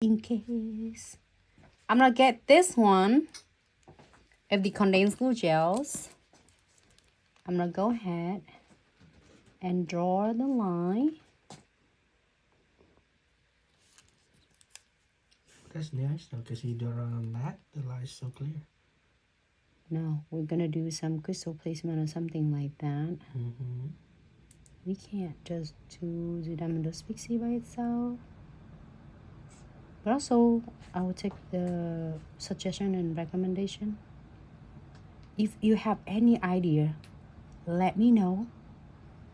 in case. I'm gonna get this one of the condensed glue gels. I'm gonna go ahead and draw the line. That's nice though, because you draw on that, the line is so clear. No, we're gonna do some crystal placement or something like that. Mm-hmm. We can't just do the Diamond Dust Pixie by itself. But also, I will take the suggestion and recommendation. If you have any idea, let me know.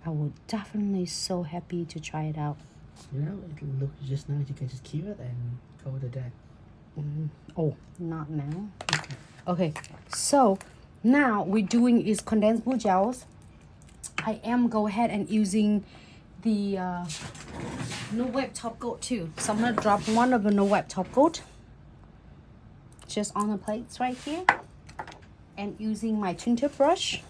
I will definitely so happy to try it out. You know, it looks just nice. You can just keep it and cover the deck. Oh, not now. Okay, so now we're doing is condensed glue gels. I am go ahead and using the no web top coat too. So I'm gonna drop one of the no web top coat just on the plates right here, and using my tinter brush.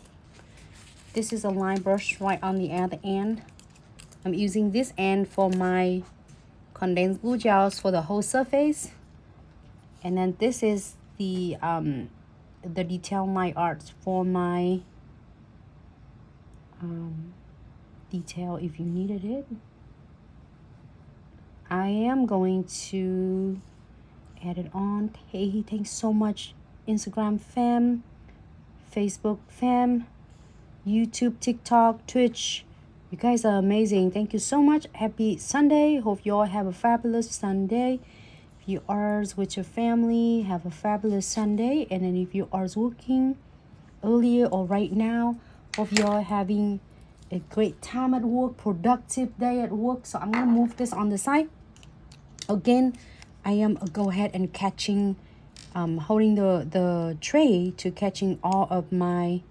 This is a line brush right on the other end. I'm using this end for my condensed glue gels for the whole surface, and then this is the detail line art for my detail if you needed it. I am going to add it on. Hey, thanks so much, Instagram fam, Facebook fam, YouTube, TikTok, Twitch. You guys are amazing. Thank you so much. Happy Sunday. Hope you all have a fabulous Sunday. If you are with your family, have a fabulous Sunday. And then if you are working earlier or right now, hope you all having a great time at work, productive day at work. So I'm gonna move this on the side. Again, I am go ahead and catching, holding the tray to catching all of my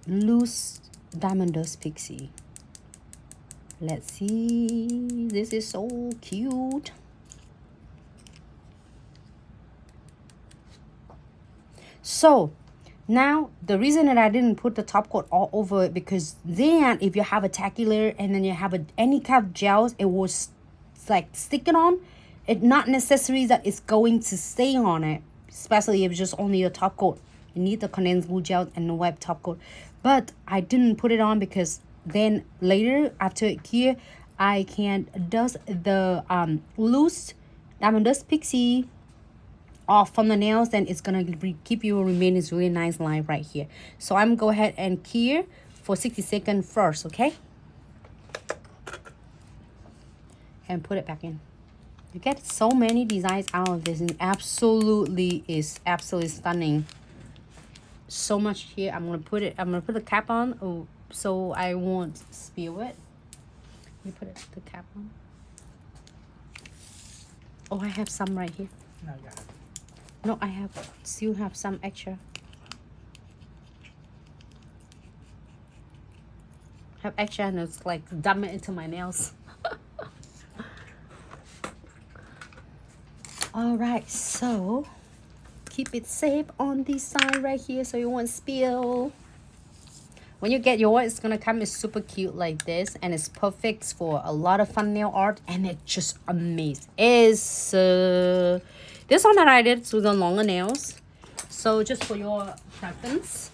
loose Diamond Dust Pixie. Let's see. This is so cute. So now the reason that I didn't put the top coat all over it, because then if you have a tacky layer and then you have any kind of gels, it will like stick it on. It's not necessary that it's going to stay on it, especially if it's just only a top coat. You need the condensed glue gel and the web top coat. But I didn't put it on because then later after it cure, I can dust the loose Diamond Dust Pixie off from the nails, then it's gonna keep you remain this really nice line right here. So I'm go ahead and cure for 60 seconds first, okay? And put it back in. You get so many designs out of this, and absolutely stunning. So much here. I'm gonna put the cap on, so I won't spill it. You put the cap on. Oh, I have some right here. No, I got it. No, I still have some extra. Have extra, and it's like dump it into my nails. All right, so keep it safe on this side right here so you won't spill. When you get yours, it's gonna come super cute like this, and it's perfect for a lot of fun nail art, and it's just amazing. It's this one that I did with the longer nails. So just for your preference,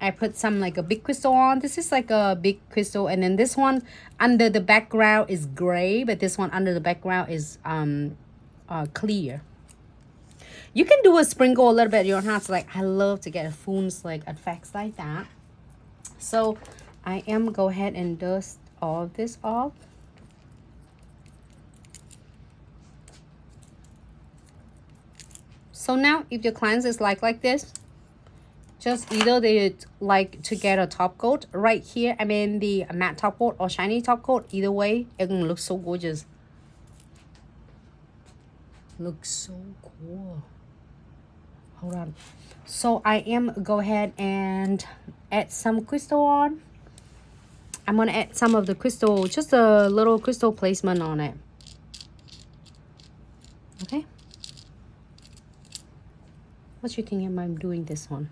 I put some like a big crystal on. This is like a big crystal, and then this one under the background is gray, but this one under the background is clear. You can do a sprinkle a little bit. You don't have to, like, I love to get a fumes like effects like that. So I am go ahead and dust all of this off. So now if your clients is like this, just either they like to get a top coat right here, I mean the matte top coat or shiny top coat, either way it can look so gorgeous. Looks so cool. Hold on. So I am go ahead and add some crystal on. I'm gonna add some of the crystal, just a little crystal placement on it. Okay. What you think I'm doing this one?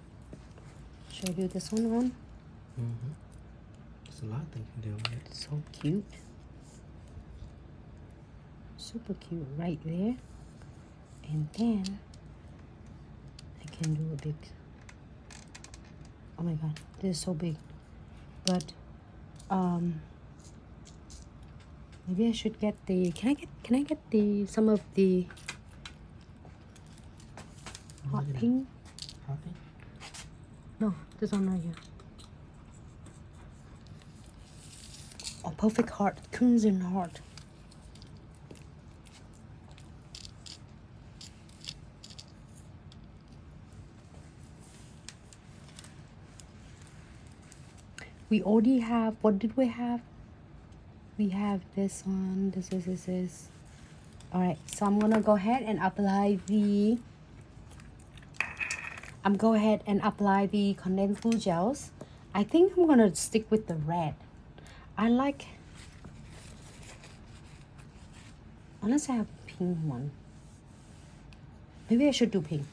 Should I do this one on? Mm-hmm. There's a lot of things you can do with it. So cute. super cute right there. And then I can do a big, oh my god, this is so big. But maybe I should get the, can I get the some of the hot pink? Hot pink? No, this one right here. Oh, perfect heart, crimson heart. We already have, what did we have? We have this one, this is. All right, so I'm gonna go ahead and apply the, condensed glue gels. I think I'm gonna stick with the red. I like, unless I have pink one. Maybe I should do pink.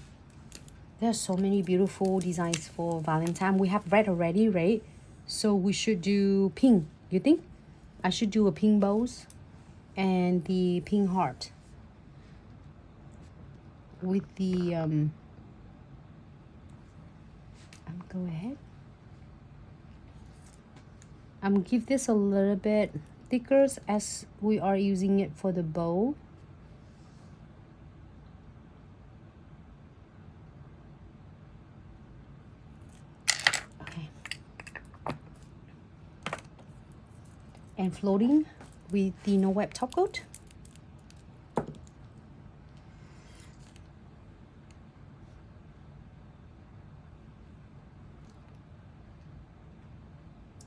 There are so many beautiful designs for Valentine. We have red already, right? So we should do pink. You think? I should do a pink bows and the pink heart with the go ahead. I'm give this a little bit thicker as we are using it for the bow. Okay. And floating with the no web top coat.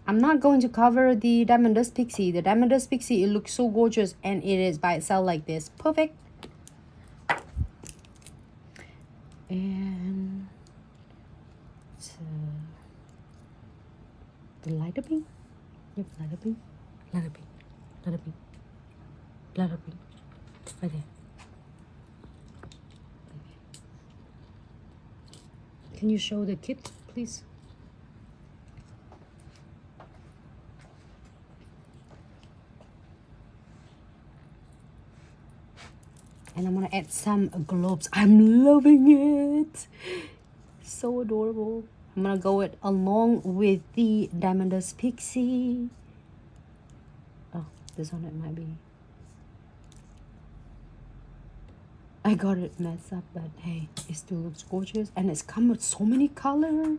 I'm not going to cover the Diamond Dust Pixie. The Diamond Dust Pixie, it looks so gorgeous and it is by itself like this. Perfect. And the lighter pink. Yep, lighter pink. Lighter pink. Lighter pink. Lighter pink. Right there. Can you show the kit, please? And I'm gonna add some globes. I'm loving it. So adorable. I'm gonna go it along with the Diamond Dust Pixie. Oh, this one it might be. I got it messed up, but hey, it still looks gorgeous. And it's come with so many colors.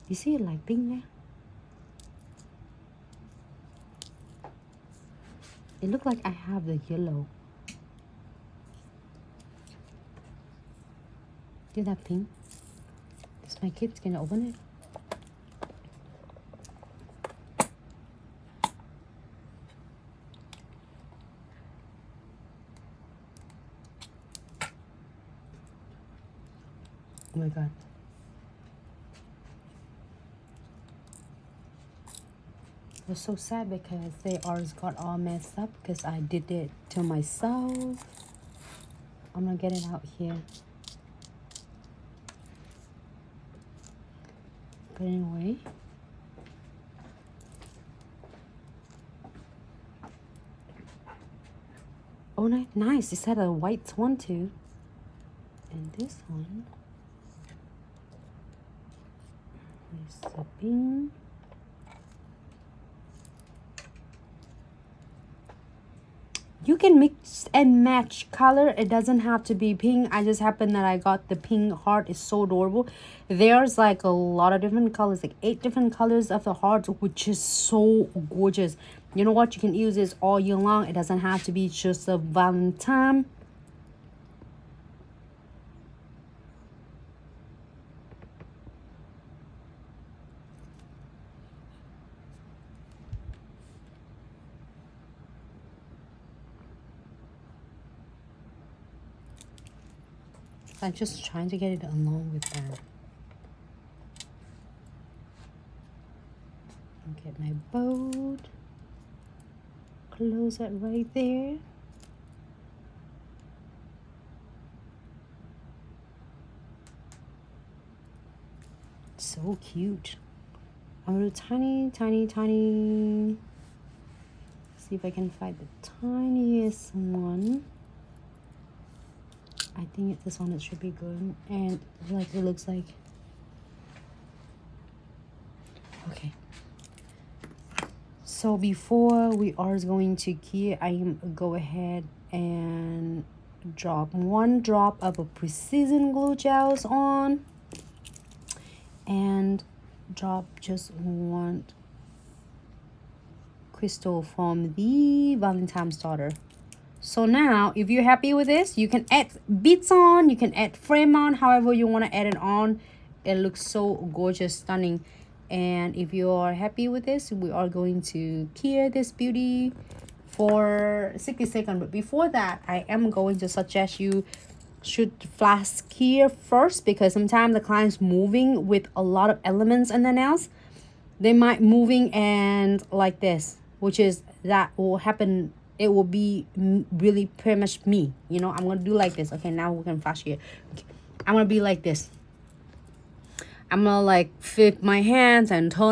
You see it like pink there? It looks like I have the yellow. Did that pink? Is my kids gonna open it? Oh my god. It's so sad because they ours got all messed up because I did it to myself. I'm gonna get it out here. But anyway. Oh, nice. It had a white one too. And this one is the pink. You can mix and match color. It doesn't have to be pink. I just happened that I got the pink heart. It's so adorable. There's like a lot of different colors, like 8 different colors of the heart, which is so gorgeous. You know what? You can use this all year long. It doesn't have to be just a Valentine. I'm just trying to get it along with that. Get my boat. Close it right there. So cute. I'm gonna do tiny. See if I can find the tiniest one. I think this one should be good, and like it looks like. Okay. So before we are going to key, I am go ahead and drop 1 drop of a precision glue gels on, and drop just 1 crystal from the Valentine's Starter. So now if you're happy with this, you can add beads on, you can add frame on, however you want to add it on. It looks so gorgeous, stunning. And if you are happy with this, we are going to cure this beauty for 60 seconds. But before that, I am going to suggest you should flash cure first, because sometimes the client's moving with a lot of elements in their nails. They might moving and like this, which is that will happen. It will be really pretty much me. You know, I'm gonna do like this. Okay, now we can flash here. Okay. I'm gonna be like this. I'm gonna like flip my hands and turn